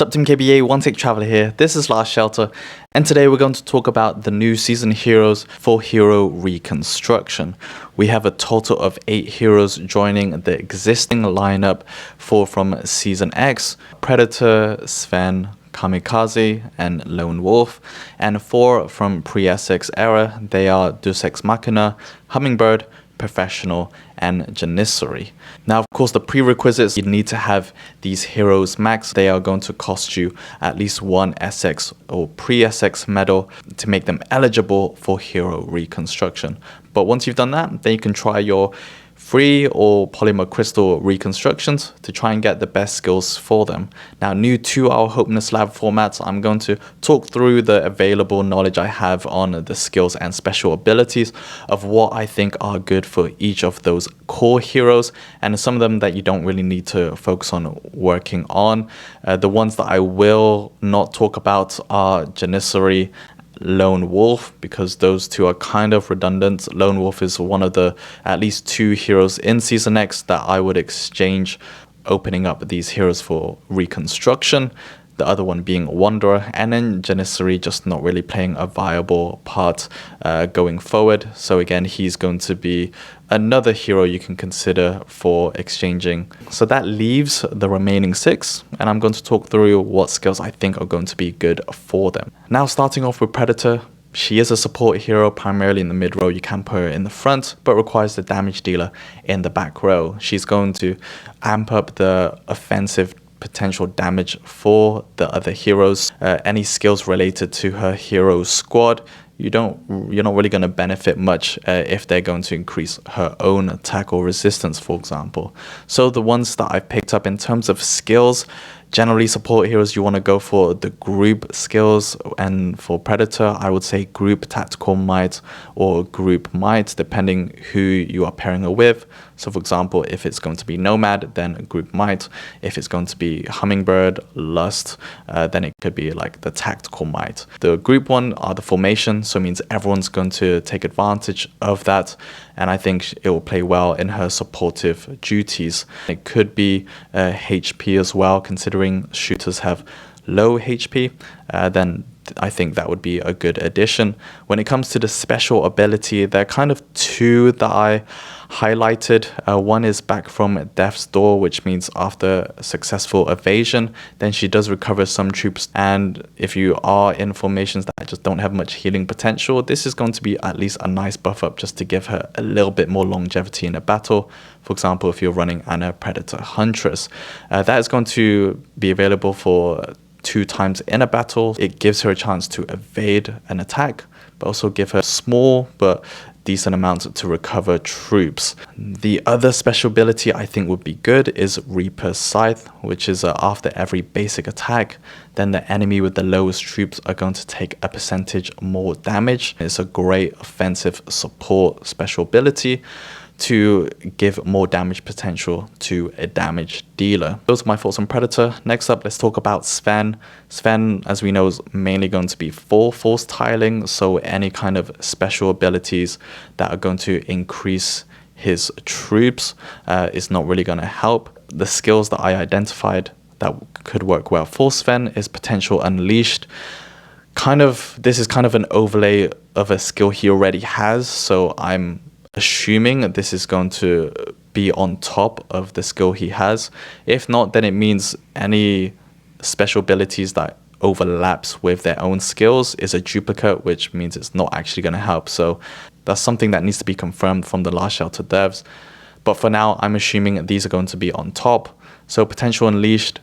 What's up, Team KBA? One Take Traveler here. This is Last Shelter, and today we're going to talk about the new season heroes for Hero Reconstruction. We have a total of 8 heroes joining the existing lineup from Season X: Predator, Sven, Kamikaze, and Lone Wolf, and 4 from pre-SX era. They are Deus Ex Machina, Hummingbird, Professional, and Janissary. Now, of course, the prerequisites: you need to have these heroes max. They are going to cost you at least 1 SX or pre-SX medal to make them eligible for Hero Reconstruction. But once you've done that, then you can try your free or polymer crystal reconstructions to try and get the best skills for them. Now, new to our Hopeness Lab formats, I'm going to talk through the available knowledge I have on the skills and special abilities of what I think are good for each of those core heroes, and some of them that you don't really need to focus on working on. The ones that I will not talk about are Janissary, Lone Wolf, because those two are kind of redundant. Lone Wolf is one of the at least 2 heroes in Season X that I would exchange, opening up these heroes for Reconstruction. The other one being Wanderer, and then Janissary just not really playing a viable part going forward. So again, he's going to be another hero you can consider for exchanging. So that leaves the remaining 6, and I'm going to talk through what skills I think are going to be good for them. Now, starting off with Predator. She is a support hero, primarily in the mid row. You can put her in the front, but requires the damage dealer in the back row. She's going to amp up the offensive potential damage for the other heroes. Any skills related to her hero squad, you're not really going to benefit much if they're going to increase her own attack or resistance, for example. So the ones that I've picked up in terms of skills, generally support heroes, you want to go for the group skills, and for Predator I would say group tactical might or group might, depending who you are pairing her with. So for example, if it's going to be Nomad, then group might. If it's going to be Hummingbird, Lust, then it could be like the tactical might. The group one are the formation, so it means everyone's going to take advantage of that, and I think it will play well in her supportive duties. It could be HP as well, considering shooters have low HP, then I think that would be a good addition. When it comes to the special ability, there are kind of 2 that I highlighted. One is Back from Death's Door, which means after successful evasion, then she does recover some troops. And if you are in formations that just don't have much healing potential, this is going to be at least a nice buff up just to give her a little bit more longevity in a battle. For example, if you're running Anna Predator Huntress, that is going to be available for 2 times in a battle. It gives her a chance to evade an attack, but also give her small but decent amounts to recover troops. The other special ability I think would be good is Reaper's Scythe, which is after every basic attack, then the enemy with the lowest troops are going to take a percentage more damage. It's a great offensive support special ability to give more damage potential to a damage dealer. Those are my thoughts on Predator. Next up, let's talk about Sven. Sven, as we know, is mainly going to be for force tiling, so any kind of special abilities that are going to increase his troops is not really going to help. The skills that I identified that could work well for Sven is Potential Unleashed. This is kind of an overlay of a skill he already has, so I'm assuming that this is going to be on top of the skill he has. If not, then it means any special abilities that overlaps with their own skills is a duplicate, which means it's not actually going to help. So that's something that needs to be confirmed from the Last Shelter devs. But for now, I'm assuming these are going to be on top. So Potential Unleashed,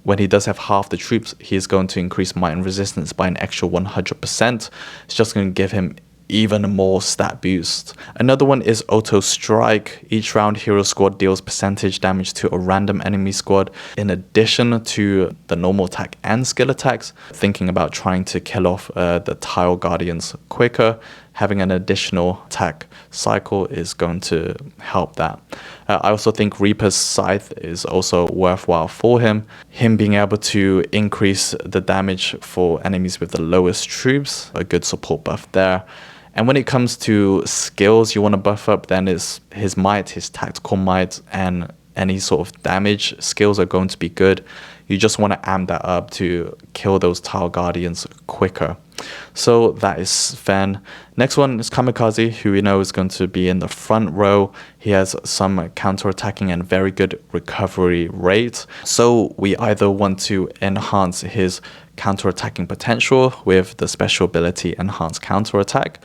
when he does have half the troops, he is going to increase might and resistance by an extra 100%. It's just going to give him even more stat boost. Another one is Auto Strike. Each round, hero squad deals percentage damage to a random enemy squad in addition to the normal attack and skill attacks. Thinking about trying to kill off the Tile Guardians quicker, having an additional attack cycle is going to help that. I also think Reaper's Scythe is also worthwhile for him. Him being able to increase the damage for enemies with the lowest troops, a good support buff there. And when it comes to skills you want to buff up, then it's his might, his tactical might, and any sort of damage skills are going to be good. You just want to amp that up to kill those Tile Guardians quicker. So that is Sven. Next one is Kamikaze, who we know is going to be in the front row. He has some counter-attacking and very good recovery rate. So we either want to enhance his counter-attacking potential with the special ability Enhanced Counter-Attack.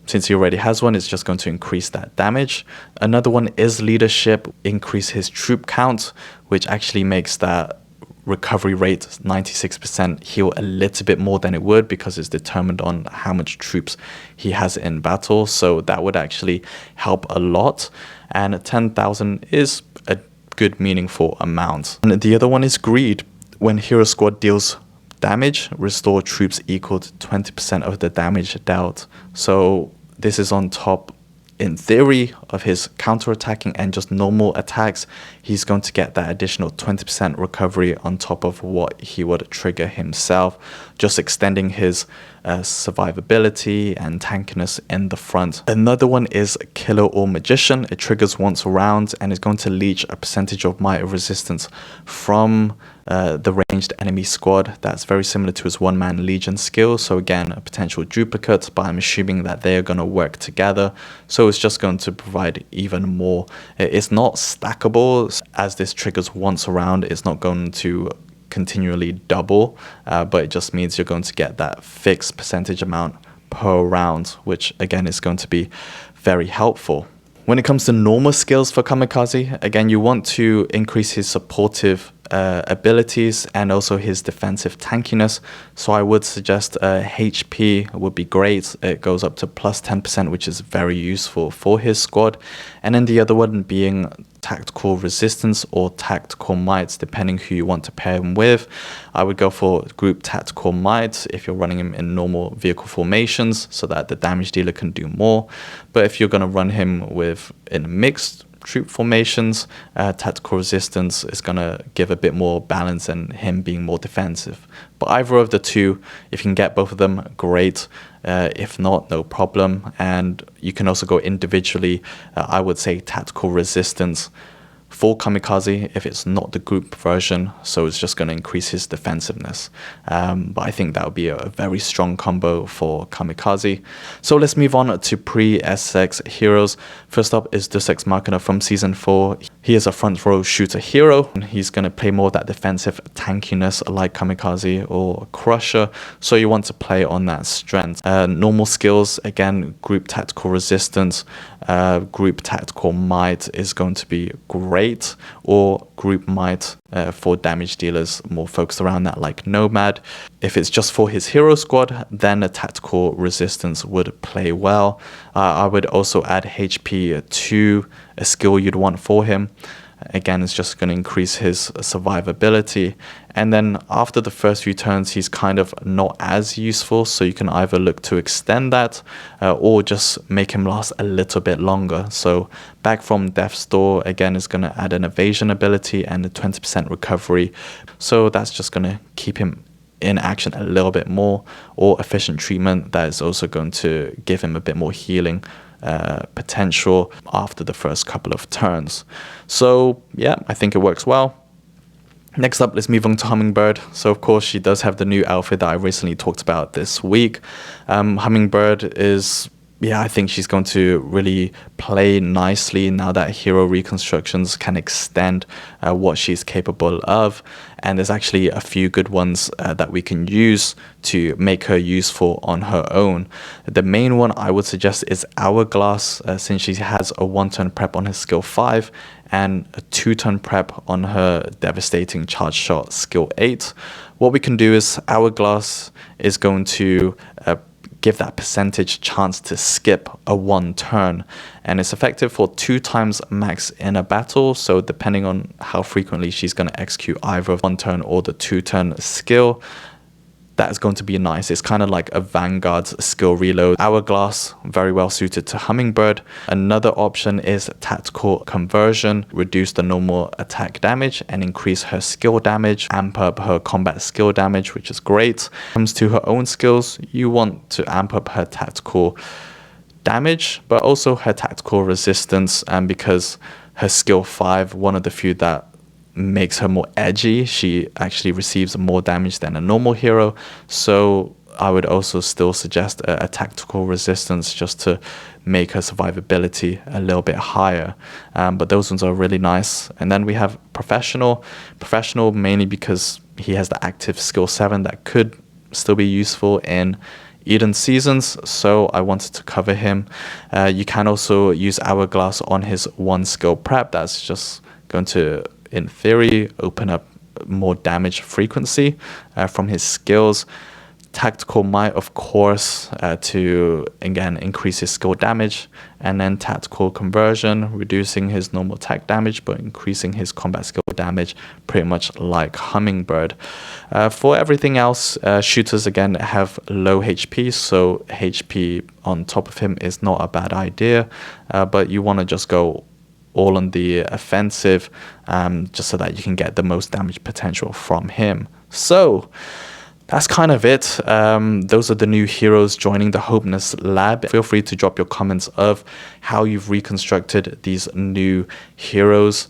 Since he already has one, it's just going to increase that damage. Another one is Leadership, increase his troop count, which actually makes that recovery rate 96% heal a little bit more than it would, because it's determined on how much troops he has in battle. So that would actually help a lot. And 10,000 is a good, meaningful amount. And the other one is Greed. When Hero Squad deals damage, restore troops equal to 20% of the damage dealt. So this is on top, in theory, of his counter-attacking and just normal attacks. He's going to get that additional 20% recovery on top of what he would trigger himself, just extending his survivability and tankiness in the front. Another one is Killer or Magician. It triggers once a round and is going to leech a percentage of might of resistance from the ranged enemy squad. That's very similar to his one-man Legion skill. So again, a potential duplicate, but I'm assuming that they're going to work together. So it's just going to provide even more. It's not stackable, as this triggers once a round. It's not going to continually double, but it just means you're going to get that fixed percentage amount per round, which again is going to be very helpful. When it comes to normal skills for Kamikaze, again, you want to increase his supportive abilities and also his defensive tankiness. So I would suggest HP would be great. It goes up to plus 10%, which is very useful for his squad. And then the other one being Tactical Resistance or Tactical Might, depending who you want to pair him with. I would go for Group Tactical Might if you're running him in normal vehicle formations, so that the damage dealer can do more. But if you're going to run him with in mixed troop formations, Tactical Resistance is going to give a bit more balance and him being more defensive. But either of the two, if you can get both of them, great. If not, no problem. And you can also go individually. I would say Tactical Resistance for Kamikaze if it's not the group version, so it's just going to increase his defensiveness. But I think that would be a very strong combo for Kamikaze. So let's move on to pre-SX heroes. First up is Deus Machina from Season 4. He is a front row shooter hero, and he's going to play more of that defensive tankiness like Kamikaze or Crusher, so you want to play on that strength. Normal skills, again, Group Tactical Resistance, Group Tactical Might is going to be great, or Group Might for damage dealers more focused around that like Nomad. If it's just for his hero squad, then a Tactical Resistance would play well. I would also add HP to a skill you'd want for him. Again, it's just going to increase his survivability. And then after the first few turns, he's kind of not as useful. So you can either look to extend that or just make him last a little bit longer. So Back from Death's Door, again, is going to add an evasion ability and a 20% recovery. So that's just going to keep him in action a little bit more. Or Efficient Treatment, that is also going to give him a bit more healing potential after the first couple of turns. So yeah, I think it works well. Next up, let's move on to Hummingbird. So of course she does have the new outfit that I recently talked about this week. Hummingbird is, yeah, I think she's going to really play nicely now that hero reconstructions can extend what she's capable of. And there's actually a few good ones that we can use to make her useful on her own. The main one I would suggest is Hourglass, since she has a 1-turn prep on her skill 5 and a 2-turn prep on her Devastating Charge Shot skill 8. What we can do is Hourglass is going to give that percentage chance to skip a 1 turn, and it's effective for 2 times max in a battle. So depending on how frequently she's going to execute either 1 turn or the 2-turn skill, that is going to be nice. It's kind of like a Vanguard's skill reload. Hourglass, very well suited to Hummingbird. Another option is Tactical Conversion, reduce the normal attack damage and increase her skill damage, amp up her combat skill damage, which is great. When it comes to her own skills, you want to amp up her tactical damage, but also her tactical resistance, and because her skill 5, one of the few that makes her more edgy, she actually receives more damage than a normal hero. So I would also still suggest a tactical resistance just to make her survivability a little bit higher. But those ones are really nice. And then we have professional mainly because he has the active skill 7 that could still be useful in Eden seasons, so I wanted to cover him. You can also use Hourglass on his 1 skill prep. That's just going to, in theory, open up more damage frequency from his skills. Tactical Might, of course, to again increase his skill damage, and then Tactical Conversion, reducing his normal attack damage but increasing his combat skill damage, pretty much like Hummingbird. For everything else, shooters again have low HP, so HP on top of him is not a bad idea, but you want to just go all on the offensive, just so that you can get the most damage potential from him. So that's kind of it. Those are the new heroes joining the Hopeness Lab. Feel free to drop your comments of how you've reconstructed these new heroes.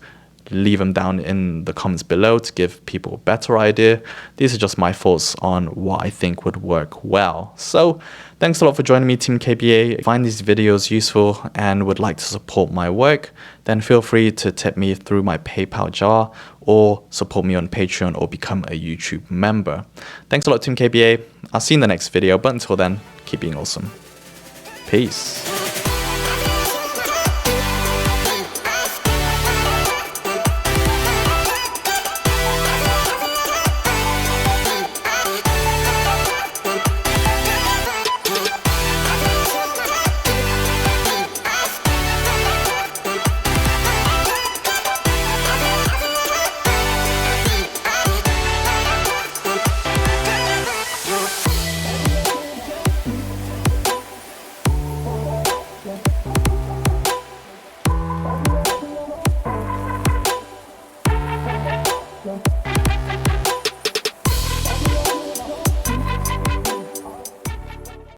Leave them down in the comments below to give people a better idea. These are just my thoughts on what I think would work well. So thanks a lot for joining me, Team KBA. If you find these videos useful and would like to support my work, then feel free to tip me through my PayPal jar or support me on Patreon or become a YouTube member. Thanks a lot, Team KBA. I'll see you in the next video, but until then, keep being awesome. Peace.